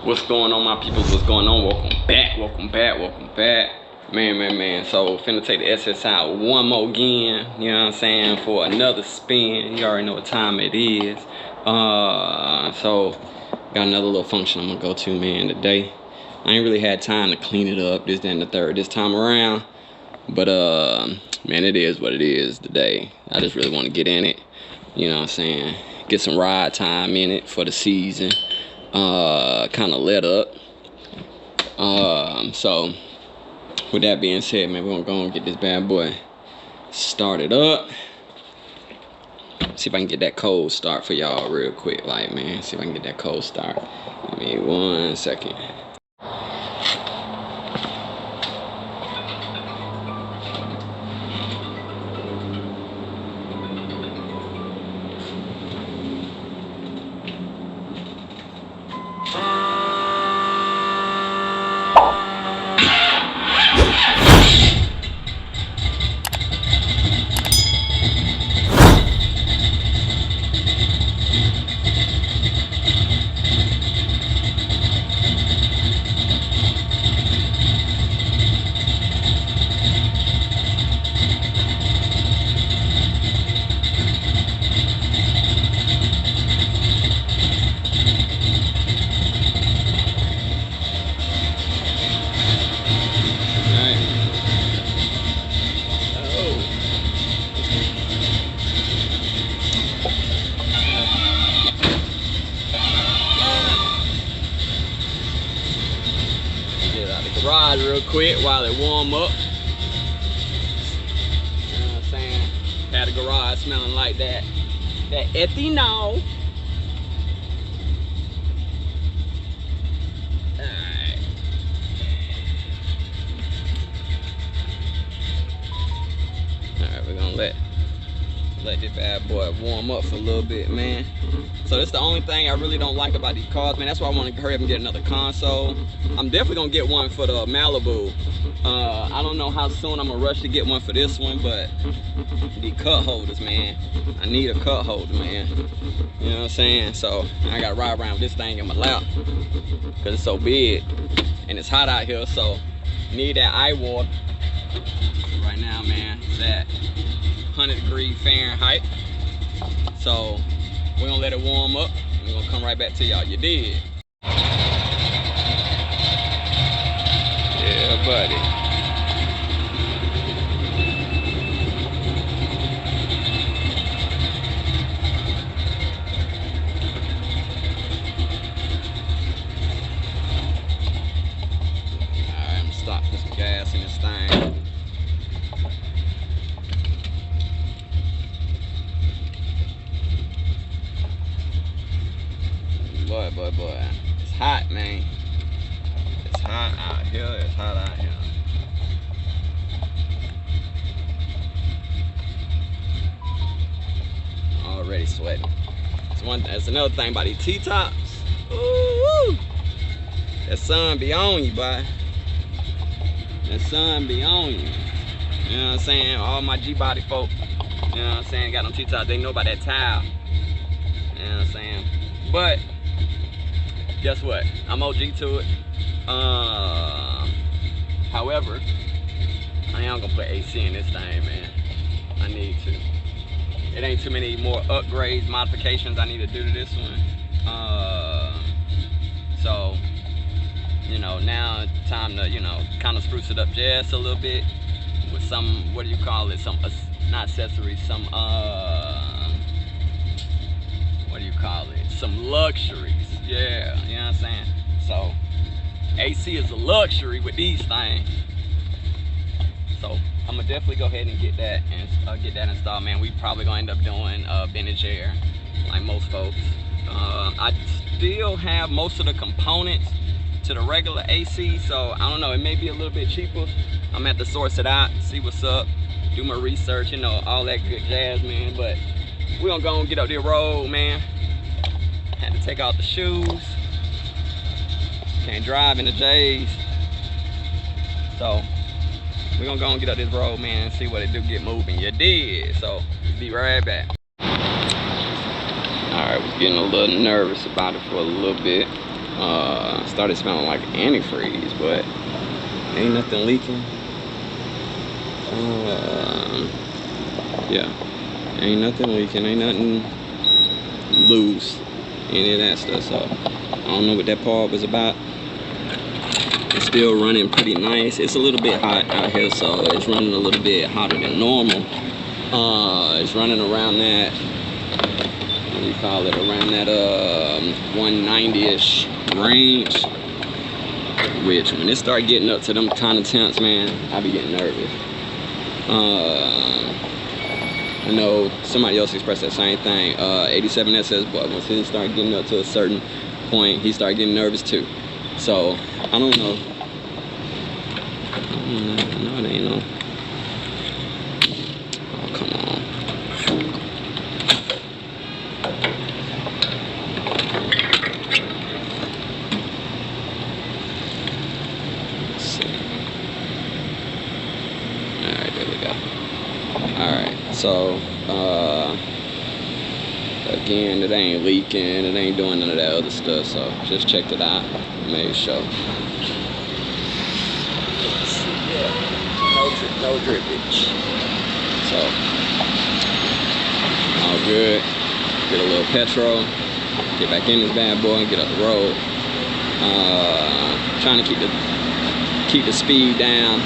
What's going on, my peoples? What's going on? Welcome back. Man. So, finna take the SS out one more again, you know what I'm saying, for another spin. You already know what time it is. So, got another little function I'm gonna go to, man, today. I ain't really had time to clean it up, this, that, and the third this time around. But, man, it is what it is today. I just really want to get in it, you know what I'm saying, get some ride time in it for the season. Kind of let up. So with that being said, man, we're gonna go and get this bad boy started up. See if I can get that cold start for y'all real quick, like, man. See if I can get that cold start. Give me 1 second. Garage real quick while it warm up. You know what I'm saying? Had the garage smelling like that ethanol. Alright. Alright, we're gonna let this bad boy warm up for a little bit, man. So that's the only thing I really don't like about these cars, man. That's why I want to hurry up and get another console. I'm definitely gonna get one for the Malibu. I don't know how soon I'm gonna rush to get one for this one, but the cut holders, man. I need a cut holder, man. You know what I'm saying? So I gotta ride around with this thing in my lap because it's so big and it's hot out here. So need that eye water. Right now, man, it's at 100° Fahrenheit. So we're gonna let it warm up and we're gonna come right back to y'all. You did. Yeah, buddy. Alright, I'm gonna stop, put some gas in this thing. Boy. It's hot, man. It's hot out here. It's hot out here. Already sweating. That's another thing about these T-tops. Ooh, that sun be on you, boy. That sun be on you. You know what I'm saying? All my Gbody folk, you know what I'm saying, got them T-tops. They know about that towel. You know what I'm saying? But guess what? I'm OG to it. However, I am gonna put AC in this thing, man. I need to. It ain't too many more upgrades, modifications I need to do to this one. So, you know, now it's time to, you know, kind of spruce it up just a little bit with some, what do you call it? Some, not accessories, some, what do you call it? Some luxuries. Yeah, you know what I'm saying? So, AC is a luxury with these things. So, I'm gonna definitely go ahead and get that installed, man. We probably gonna end up doing vintage air, like most folks. I still have most of the components to the regular AC, so I don't know, it may be a little bit cheaper. I'm gonna have to source it out, see what's up, do my research, you know, all that good jazz, man. But we're gonna go and get up the road, man. Had to take out the shoes. Can't drive in the J's. So we're gonna go and get up this road, man, and see what it do, get moving. You did. So be right back. Alright, was getting a little nervous about it for a little bit. Started smelling like antifreeze, but ain't nothing leaking. Yeah, ain't nothing leaking, ain't nothing loose, any of that stuff. So I don't know what that part was about. It's still running pretty nice. It's a little bit hot out here, so it's running a little bit hotter than normal. It's running around that, what do you call it, around that 190-ish range, which when it start getting up to them kind of temps, man, I be getting nervous. I know somebody else expressed that same thing. 87SS, but once he start getting up to a certain point, he start getting nervous too. So I don't know. No, it ain't no. Oh, come on. Let's see. All right, there we go. All right, so again, it ain't leaking, it ain't doing none of that other stuff. So just checked it out, made sure. No drippage. So all good. Get a little petrol, get back in this bad boy and get up the road. Trying to keep the speed down,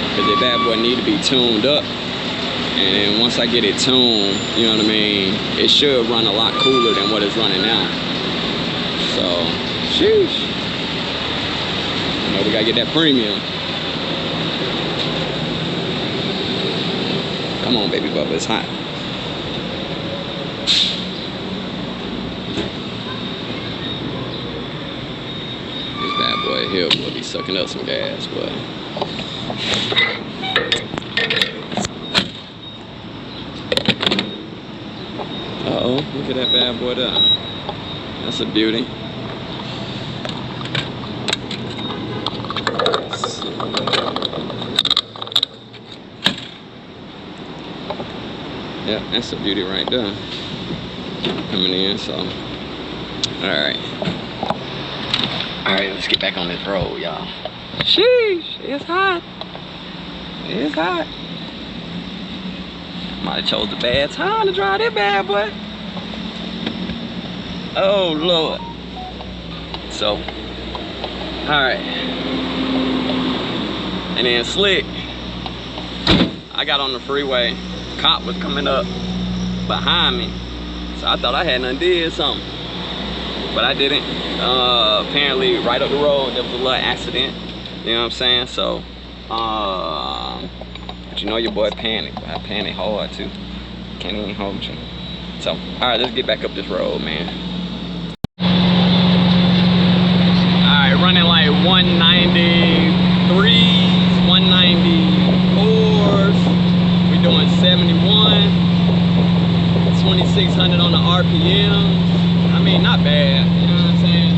because the bad boy need to be tuned up. And then once I get it tuned, you know what I mean, it should run a lot cooler than what it's running now. So sheesh, you know, we gotta get that premium. Come on, baby bubba, it's hot. This bad boy here will be sucking up some gas, but uh-oh, look at that bad boy there. That's a beauty. Yeah, that's a beauty right there. Coming in, so. Alright, let's get back on this road, y'all. Sheesh, it's hot. It's hot. Might have chose the bad time to drive that bad boy. Oh, Lord. So, alright. And then slick. I got on the freeway. Cop was coming up behind me, so I thought I had done did something, but I didn't. Apparently right up the road there was a little accident, you know what I'm saying? So but you know your boy panicked. I panicked hard too, can't even hold you. So alright, let's get back up this road, man. Alright, running like 193s, 194s. Doing 71, 2600 on the RPM. I mean, not bad, you know what I'm saying?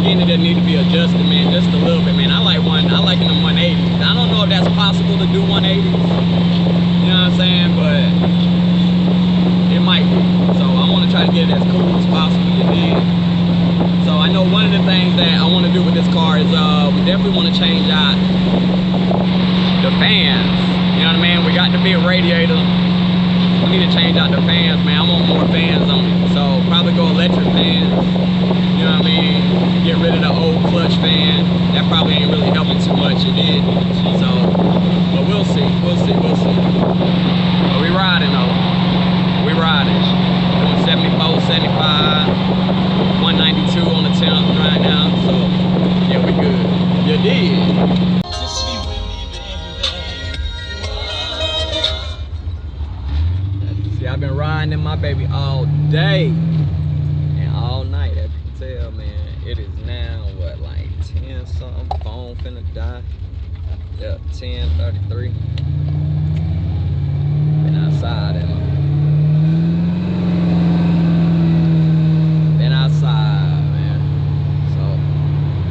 Again, it doesn't need to be adjusted, man, just a little bit, man. I like them 180s. I don't know if that's possible to do 180s, you know what I'm saying? But it might be. So I want to try to get it as cool as possible, you dig? So I know one of the things that I want to do with this car is we definitely want to change out the fans. You know what I mean? We got the big radiator. We need to change out the fans, man. I want more fans on it. So probably go electric fans. You know what I mean? Get rid of the old clutch fan. That probably ain't really helping too much. It did. So, but we'll see. We'll see. We'll see. But we riding though. We riding. Doing 74, 75, 192 on the temp right now. So yeah, we good. You did. I've been riding in my baby all day and all night, as you can tell, man. It is now what, like 10 something, phone finna die. Yep, 10:33. Been outside and man. So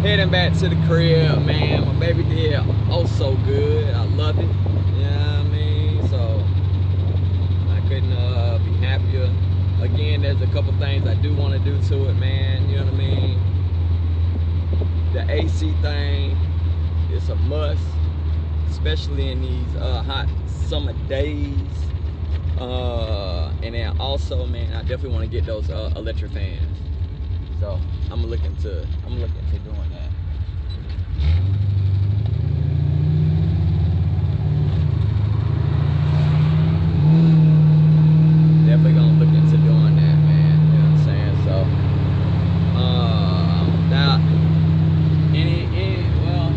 heading back to the crib, man. My baby did oh so good. I love it. You know what I mean? So couldn't be happier. Again, there's a couple things I do want to do to it, man. You know what I mean? that AC thing is a must, especially in these hot summer days. And then also, man, I definitely want to get those electric fans. So I'm gonna look into doing that. Definitely gonna look into doing that, man. You know what I'm saying? So now well,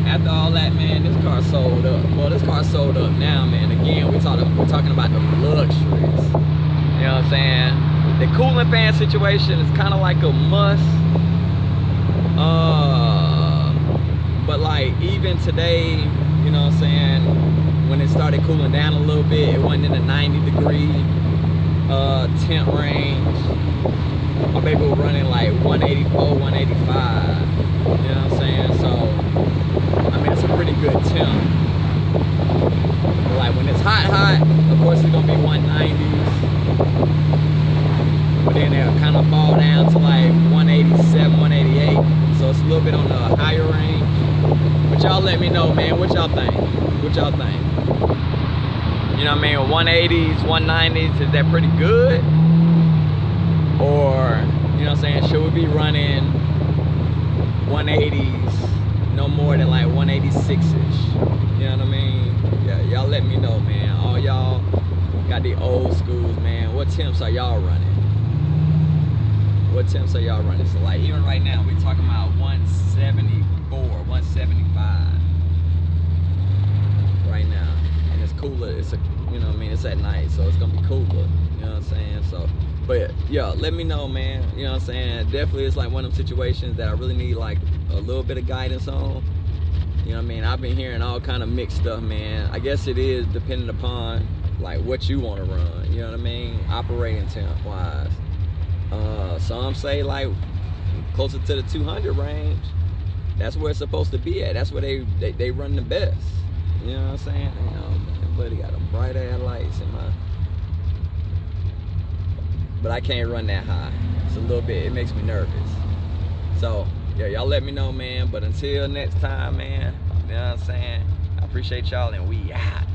after all that, man, this car sold up. Well, this car sold up now, man. Again, we're talking about the luxuries. You know what I'm saying? The cooling fan situation is kind of like a must. But like even today, you know what I'm saying, when it started cooling down a little bit, it wasn't in the 90-degree temp range. My baby was running like 184, 185. You know what I'm saying? So I mean, it's a pretty good temp. But like when it's hot, of course it's gonna be 190s. But then they'll kind of fall down to like 187, 188. So it's a little bit on the higher range. But y'all let me know, man, what y'all think? What y'all think? You know what I mean? 180s, 190s, is that pretty good? Or, you know what I'm saying, should we be running 180s, no more than like 186-ish? You know what I mean? Yeah, y'all let me know, man. All y'all got the old schools, man. What temps are y'all running? What temps are y'all running? So like even right now, we're talking about 174, 175 right now. And it's cooler, it's a, you know what I mean, it's at night, so it's gonna be cooler, you know what I'm saying? So, but yeah, let me know, man, you know what I'm saying? Definitely it's like one of them situations that I really need like a little bit of guidance on. You know what I mean? I've been hearing all kind of mixed stuff, man. I guess it is dependent upon like what you want to run, you know what I mean? Operating temp wise. Some say like closer to the 200 range. That's where it's supposed to be at. That's where they run the best. You know what I'm saying? You know, buddy got a bright ass lights in my. But I can't run that high. It's a little bit. It makes me nervous. So yeah, y'all let me know, man. But until next time, man. You know what I'm saying? I appreciate y'all, and we out.